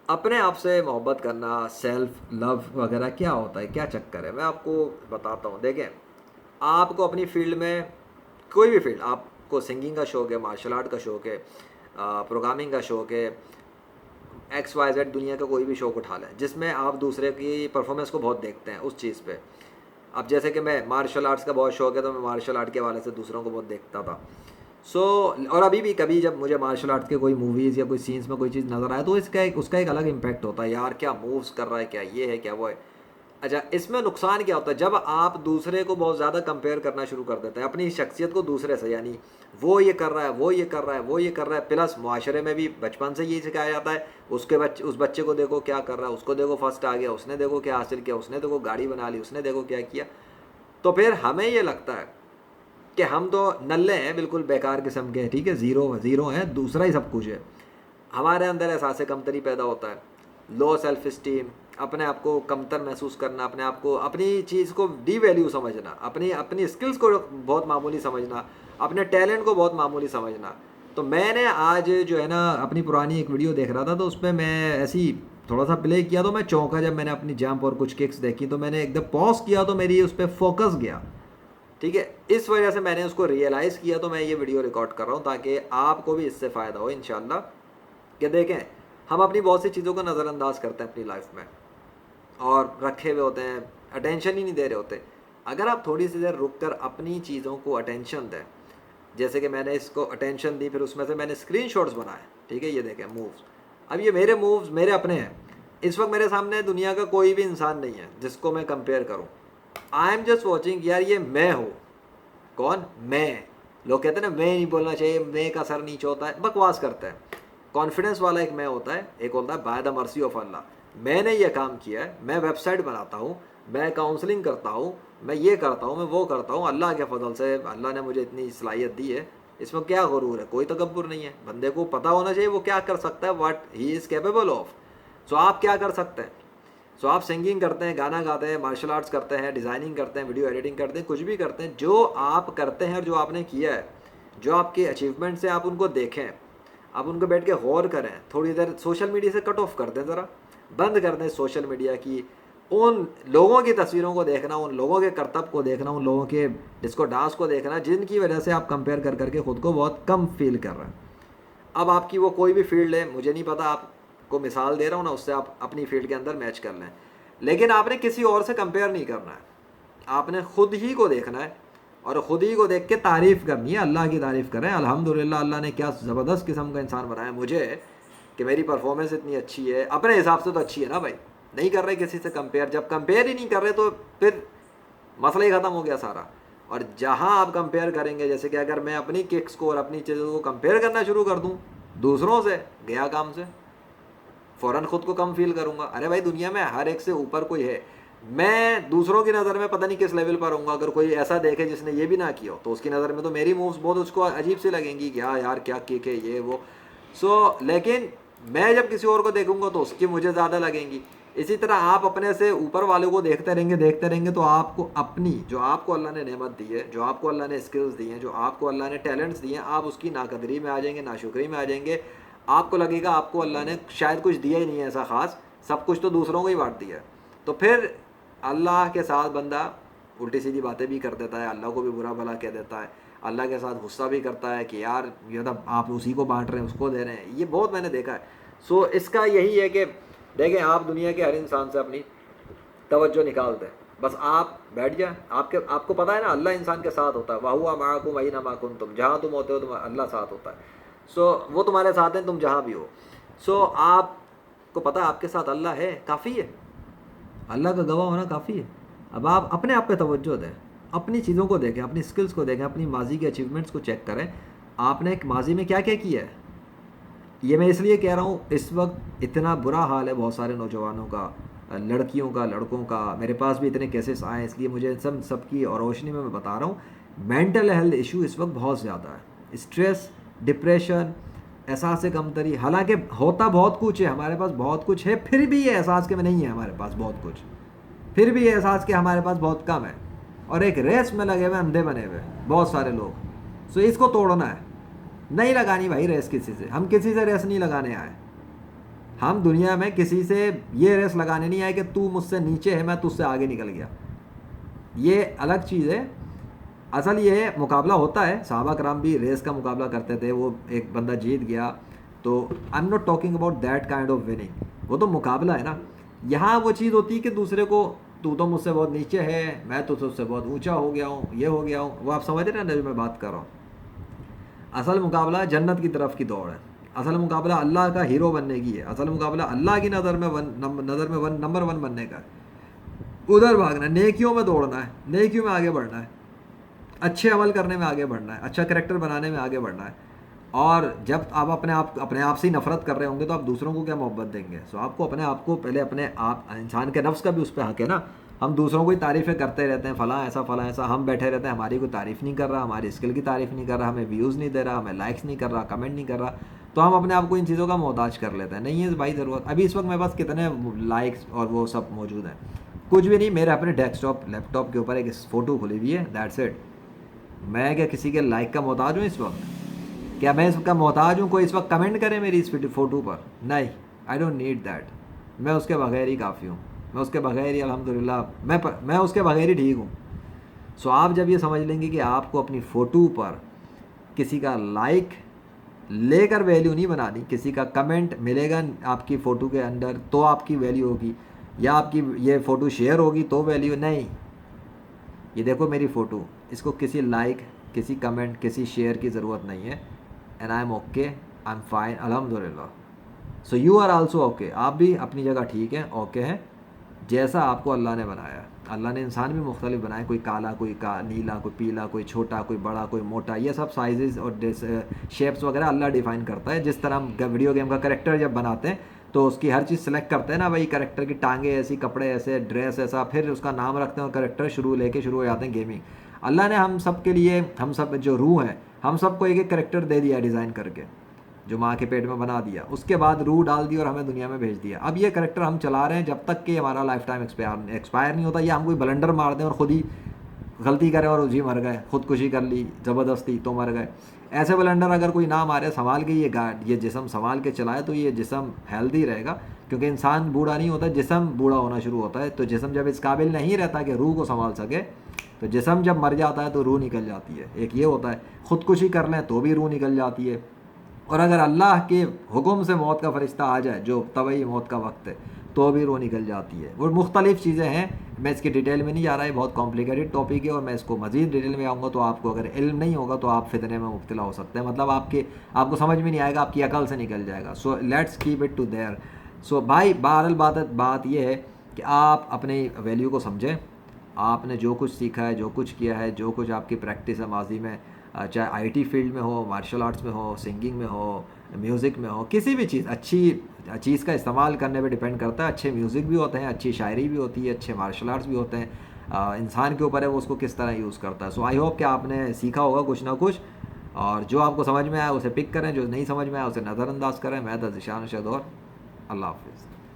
اپنے آپ سے محبت کرنا، سیلف لو وغیرہ کیا ہوتا ہے، کیا چکر ہے، میں آپ کو بتاتا ہوں. دیکھیں، آپ کو اپنی فیلڈ میں، کوئی بھی فیلڈ، آپ کو سنگنگ کا شوق ہے، مارشل آرٹ کا شوق ہے، پروگرامنگ کا شوق ہے، ایکس وائی زیڈ دنیا کا کوئی بھی شوق اٹھا لیں جس میں آپ دوسرے کی پرفارمنس کو بہت دیکھتے ہیں اس چیز پہ. اب جیسے کہ میں مارشل آرٹس کا بہت شوق ہے تو میں مارشل آرٹ کے حوالے سے دوسروں کو بہت دیکھتا تھا. سو اور ابھی بھی کبھی جب مجھے مارشل آرٹ کے کوئی موویز یا کوئی سینس میں کوئی چیز نظر آئے تو اس کا ایک الگ امپیکٹ ہوتا ہے، یار کیا مووز کر رہا ہے، کیا یہ ہے، کیا وہ ہے. اچھا، اس میں نقصان کیا ہوتا ہے جب آپ دوسرے کو بہت زیادہ کمپیئر کرنا شروع کر دیتے ہیں اپنی شخصیت کو دوسرے سے، یعنی وہ یہ کر رہا ہے، وہ یہ کر رہا ہے، وہ یہ کر رہا ہے. پلس معاشرے میں بھی بچپن سے یہی سکھایا جاتا ہے، اس بچے کو دیکھو کیا کر رہا ہے، اس کو دیکھو فرسٹ آ گیا، اس نے دیکھو کیا حاصل کیا، اس نے دیکھو گاڑی بنا لی، اس نے دیکھو کیا کیا. تو پھر ہمیں یہ لگتا ہے کہ ہم تو نلے ہیں، بالکل بیکار قسم کے، ٹھیک ہے، زیرو زیرو ہیں، دوسرا ہی سب کچھ ہے. ہمارے اندر احساس کمتری پیدا ہوتا ہے، لو سیلف اسٹیم، اپنے آپ کو کمتر محسوس کرنا، اپنے آپ کو، اپنی چیز کو ڈی ویلیو سمجھنا، اپنی اسکلس کو بہت معمولی سمجھنا، اپنے ٹیلنٹ کو بہت معمولی سمجھنا. تو میں نے آج جو ہے نا اپنی پرانی ایک ویڈیو دیکھ رہا تھا تو اس پہ میں ایسی تھوڑا سا پلے کیا تو میں چونکا جب میں نے اپنی جمپ اور کچھ ککس دیکھی تو میں نے ایک دم پوز کیا تو میری اس پہ فوکس گیا. ٹھیک ہے، اس وجہ سے میں نے اس کو ریئلائز کیا تو میں یہ ویڈیو ریکارڈ کر رہا ہوں تاکہ آپ کو بھی اس سے فائدہ ہو انشاءاللہ. کہ دیکھیں، ہم اپنی بہت سی چیزوں کو نظر انداز کرتے ہیں اپنی لائف میں اور رکھے ہوئے ہوتے ہیں، اٹینشن ہی نہیں دے رہے ہوتے. اگر آپ تھوڑی سی دیر رک کر اپنی چیزوں کو اٹینشن دیں، جیسے کہ میں نے اس کو اٹینشن دی، پھر اس میں سے میں نے اسکرین شاٹس بنائے، ٹھیک ہے، یہ دیکھیں مووز. اب یہ میرے مووز میرے اپنے ہیں. اس وقت میرے سامنے دنیا کا کوئی بھی انسان نہیں ہے جس کو میں کمپیئر کروں. آئی ایم جسٹ واچنگ، یار یہ میں ہوں. کون؟ میں. لوگ کہتے ہیں نا میں نہیں بولنا چاہیے، میں کا سر نیچے ہوتا ہے، بکواس کرتا ہے. کانفیڈنس والا ایک میں ہوتا ہے، ایک ہوتا ہے بائی دا مرسی آف اللہ. میں نے یہ کام کیا ہے، میں ویب سائٹ بناتا ہوں، میں کاؤنسلنگ کرتا ہوں، میں یہ کرتا ہوں، میں وہ کرتا ہوں، اللہ کے فضل سے اللہ نے مجھے اتنی صلاحیت دی ہے. اس میں کیا غرور ہے؟ کوئی تکبر نہیں ہے. بندے کو پتہ ہونا چاہیے وہ کیا کر سکتا ہے، what he is capable of. So آپ کیا کر سکتے ہیں؟ سو آپ سنگنگ کرتے ہیں، گانا گاتے ہیں، مارشل آرٹس کرتے ہیں، ڈیزائننگ کرتے ہیں، ویڈیو ایڈیٹنگ کرتے ہیں، کچھ بھی کرتے ہیں. جو آپ کرتے ہیں اور جو آپ نے کیا ہے، جو آپ کے اچیومنٹس ہیں، آپ ان کو دیکھیں، آپ ان کو بیٹھ کے غور کریں. تھوڑی دیر سوشل میڈیا سے کٹ آف کر دیں، ذرا بند کر دیں سوشل میڈیا کی. ان لوگوں کی تصویروں کو دیکھنا، ان لوگوں کے کرتب کو دیکھنا، ان لوگوں کے ڈسکو ڈانس کو دیکھنا جن کی وجہ سے آپ کمپیئر کر کر کے خود کو بہت کم فیل کر رہے ہیں. اب آپ کی وہ کوئی بھی فیلڈ ہے، مجھے نہیں پتا، آپ کو مثال دے رہا ہوں نا، اس سے آپ اپنی فیلڈ کے اندر میچ کر لیں. لیکن آپ نے کسی اور سے کمپیئر نہیں کرنا ہے، آپ نے خود ہی کو دیکھنا ہے اور خود ہی کو دیکھ کے تعریف کرنی ہے. اللہ کی تعریف کریں، الحمدللہ اللہ نے کیا زبردست قسم کا انسان بنایا مجھے کہ میری پرفارمنس اتنی اچھی ہے. اپنے حساب سے تو اچھی ہے نا بھائی، نہیں کر رہے کسی سے کمپیئر. جب کمپیئر ہی نہیں کر رہے تو پھر مسئلہ ہی ختم ہو گیا سارا. اور جہاں آپ کمپیئر کریں گے، جیسے کہ اگر میں اپنی ککس کو اور اپنی چیزوں کو کمپیئر کرنا شروع کر دوں دوسروں سے، گیا کام سے. فوراً خود کو کم فیل کروں گا. ارے بھائی، دنیا میں ہر ایک سے اوپر کوئی ہے. میں دوسروں کی نظر میں پتہ نہیں کس لیول پر ہوں گا. اگر کوئی ایسا دیکھے جس نے یہ بھی نہ کیا ہو تو اس کی نظر میں تو میری مووز بہت اس کو عجیب سی لگیں گی کہ ہاں یار کیا کک ہے یہ وہ. لیکن میں جب کسی اور کو دیکھوں گا تو اس کی مجھے زیادہ لگیں گی. اسی طرح آپ اپنے سے اوپر والوں کو دیکھتے رہیں گے تو آپ کو اپنی، جو آپ کو اللہ نے نعمت دی ہے، جو آپ کو اللہ نے اسکلز دی ہیں، جو آپ کو اللہ نے ٹیلنٹس دیے ہیں، آپ اس کی ناقدری میں آ جائیں گے، ناشکری میں آ جائیں گے. آپ کو لگے گا آپ کو اللہ نے شاید کچھ دیا ہی نہیں ہے ایسا خاص، سب کچھ تو دوسروں کو ہی بانٹ دیا ہے. تو پھر اللہ کے ساتھ بندہ الٹی سیدھی باتیں بھی کر دیتا ہے، اللہ کو بھی برا بھلا کہہ دیتا ہے، اللہ کے ساتھ غصہ بھی کرتا ہے کہ یار یہ تو آپ اسی کو بانٹ رہے ہیں، اس کو دے رہے ہیں. یہ بہت میں نے دیکھا ہے. سو اس کا یہی ہے کہ دیکھیں، آپ دنیا کے ہر انسان سے اپنی توجہ نکال دیں. بس آپ بیٹھ جائیں. آپ کو پتہ ہے نا اللہ انسان کے ساتھ ہوتا ہے. وَهُوَ مَعَكُمْ أَيْنَمَا كُنتُمْ، جہاں تم ہوتے ہو تم اللہ ساتھ ہوتا ہے. سو وہ تمہارے ساتھ ہیں تم جہاں بھی ہو. سو آپ کو پتہ ہے آپ کے ساتھ اللہ ہے، کافی ہے. اللہ کا گواہ ہونا کافی ہے. اب آپ اپنے آپ پہ توجہ دیں، اپنی چیزوں کو دیکھیں، اپنی اسکلس کو دیکھیں، اپنی ماضی کے اچیومنٹس کو چیک کریں. آپ نے ایک ماضی میں کیا کیا کیا ہے. یہ میں اس لیے کہہ رہا ہوں، اس وقت اتنا برا حال ہے بہت سارے نوجوانوں کا، لڑکیوں کا، لڑکوں کا. میرے پاس بھی اتنے کیسز آئے ہیں، اس لیے مجھے سب کی اور روشنی میں بتا رہا ہوں. مینٹل ہیلتھ ایشو اس وقت بہت زیادہ ہے. اسٹریس، ڈپریشن، احساس کمتری. حالانکہ ہوتا بہت کچھ ہے، ہمارے پاس بہت کچھ ہے، پھر بھی یہ احساس کہ نہیں ہے ہمارے پاس بہت کچھ، پھر بھی یہ احساس کہ ہمارے پاس بہت کم ہے. اور ایک ریس میں لگے ہوئے، اندھے بنے ہوئے بہت سارے لوگ. سو اس کو توڑنا ہے. نہیں لگانی بھائی ریس کسی سے، ہم کسی سے ریس نہیں لگانے آئے. ہم دنیا میں کسی سے یہ ریس لگانے نہیں آئے کہ تو مجھ سے نیچے ہے میں تجھ سے آگے نکل گیا، یہ الگ چیز ہے. اصل یہ ہے مقابلہ ہوتا ہے، صحابہ کرام بھی ریس کا مقابلہ کرتے تھے، وہ ایک بندہ جیت گیا تو I am not talking about that kind of winning, وہ تو مقابلہ ہے نا. یہاں وہ چیز ہوتی ہے کہ دوسرے کو تو مجھ سے بہت نیچے ہے، میں تو تجھ سے بہت اونچا ہو گیا ہوں، یہ ہو گیا ہوں. وہ آپ سمجھ رہے ہیں نا جو میں بات کر رہا ہوں. اصل مقابلہ جنت کی طرف کی دوڑ ہے، اصل مقابلہ اللہ کا ہیرو بننے کی ہے، اصل مقابلہ اللہ کی نظر میں نمبر ون بننے کا ہے. ادھر بھاگنا ہے، نیکیوں میں دوڑنا ہے، نیکیوں میں آگے بڑھنا ہے، اچھے عمل کرنے میں آگے بڑھنا ہے، اچھا کریکٹر بنانے میں آگے بڑھنا ہے. اور جب آپ اپنے آپ سے ہی نفرت کر رہے ہوں گے تو آپ دوسروں کو کیا محبت دیں گے؟ سو آپ کو اپنے آپ کو پہلے اپنے آپ، انسان کے نفس کا بھی اس پہ حق ہے نا. ہم دوسروں کو ہی تعریفیں کرتے رہتے ہیں، فلاں ایسا فلاں ایسا، ہم بیٹھے رہتے ہیں ہماری کوئی تعریف نہیں کر رہا، ہماری اسکل کی تعریف نہیں کر رہا، ہمیں ویوز نہیں دے رہا، ہمیں لائکس نہیں کر رہا، کمنٹ نہیں کر رہا، تو ہم اپنے آپ کو ان چیزوں کا محتاج کر لیتے ہیں. نہیں ہے بھائی ضرورت. ابھی اس وقت میرے پاس کتنے لائکس اور وہ سب موجود ہیں؟ کچھ بھی نہیں. میرے اپنے ڈیسک ٹاپ لیپ ٹاپ کے اوپر ایک فوٹو کھلی ہوئی ہے، دیٹس اٹ. میں کیا کسی کے لائک کا محتاج ہوں اس وقت؟ کیا میں اس کا محتاج ہوں کوئی اس وقت کمنٹ کرے میری اس فوٹو پر؟ نہیں، آئی ڈونٹ نیڈ دیٹ. میں اس کے بغیر ہی کافی ہوں، میں اس کے بغیر ہی الحمدللہ میں اس کے بغیر ہی ٹھیک ہوں. سو آپ جب یہ سمجھ لیں گے کہ آپ کو اپنی فوٹو پر کسی کا لائک لے کر ویلیو نہیں بنانی، کسی کا کمنٹ ملے گا آپ کی فوٹو کے اندر تو آپ کی ویلیو ہوگی، یا آپ کی یہ فوٹو شیئر ہوگی تو ویلیو. نہیں، یہ دیکھو میری فوٹو، اس کو کسی لائک، کسی کمنٹ، کسی شیئر کی ضرورت نہیں ہے. And I'm okay, I'm fine الحمدللہ. So you are also okay. آپ بھی اپنی جگہ ٹھیک ہیں، اوکے ہیں، جیسا آپ کو اللہ نے بنایا. اللہ نے انسان بھی مختلف بنائے، کوئی کالا، کوئی نیلا، کوئی پیلا، کوئی چھوٹا، کوئی بڑا، کوئی موٹا. یہ سب سائزز اور شیپس وغیرہ اللہ ڈیفائن کرتا ہے. جس طرح ہم ویڈیو گیم کا کریکٹر جب بناتے ہیں تو اس کی ہر چیز سلیکٹ کرتے ہیں نا بھائی، کریکٹر کی ٹانگیں ایسی، کپڑے ایسے، ڈریس ایسا، پھر اس کا نام رکھتے ہیں اور کریکٹر لے کے شروع ہو جاتے ہیں گیمنگ. اللہ نے ہم سب کے لیے، ہم سب جو روح ہیں، ہم سب کو ایک ایک کریکٹر دے دیا ڈیزائن کر کے، جو ماں کے پیٹ میں بنا دیا. اس کے بعد روح ڈال دی اور ہمیں دنیا میں بھیج دیا. اب یہ کریکٹر ہم چلا رہے ہیں جب تک کہ ہمارا لائف ٹائم ایکسپائر نہیں ہوتا، یا ہم کوئی بلنڈر مار دیں اور خود ہی غلطی کریں اور جی مر گئے، خودکشی کر لی زبردستی تو مر گئے. ایسے بلنڈر اگر کوئی نہ مارے، سنبھال کے یہ جسم سنبھال کے چلائے تو یہ جسم ہیلدی رہے گا. کیونکہ انسان بوڑھا نہیں ہوتا، جسم بوڑھا ہونا شروع ہوتا ہے. تو جسم جب اس قابل نہیں رہتا کہ روح کو سنبھال سکے، تو جسم جب مر جاتا ہے تو روح نکل جاتی ہے. ایک یہ ہوتا ہے، خودکشی کر لیں تو بھی روح نکل جاتی ہے. اور اگر اللہ کے حکم سے موت کا فرشتہ آ جائے، جو طبعی موت کا وقت ہے، تو بھی روح نکل جاتی ہے. وہ مختلف چیزیں ہیں، میں اس کی ڈیٹیل میں نہیں جا رہا، ہے بہت کمپلیکیٹڈ ٹاپک ہے، اور میں اس کو مزید ڈیٹیل میں آؤں گا تو آپ کو اگر علم نہیں ہوگا تو آپ فتنے میں مبتلا ہو سکتے ہیں. مطلب آپ کو سمجھ میں نہیں آئے گا، آپ کی عقل سے نکل جائے گا. So let's keep it to there. So بھائی بہرحال بات یہ ہے کہ آپ اپنی ویلیو کو سمجھیں. آپ نے جو کچھ سیکھا ہے، جو کچھ کیا ہے، جو کچھ آپ کی پریکٹس ہے ماضی میں، چاہے آئی ٹی فیلڈ میں ہو، مارشل آرٹس میں ہو، سنگنگ میں ہو، میوزک میں ہو، کسی بھی چیز، اچھی چیز کا استعمال کرنے پہ ڈپینڈ کرتا ہے. اچھے میوزک بھی ہوتے ہیں، اچھی شاعری بھی ہوتی ہے، اچھے مارشل آرٹس بھی ہوتے ہیں. انسان کے اوپر ہے وہ اس کو کس طرح یوز کرتا ہے. سو آئی ہوپ کہ آپ نے سیکھا ہوگا کچھ نہ کچھ، اور جو آپ کو سمجھ میں آیا اسے پک کریں، جو نہیں سمجھ میں آیا اسے نظر انداز کریں. میں ذیشان ارشد، اور اللہ حافظ.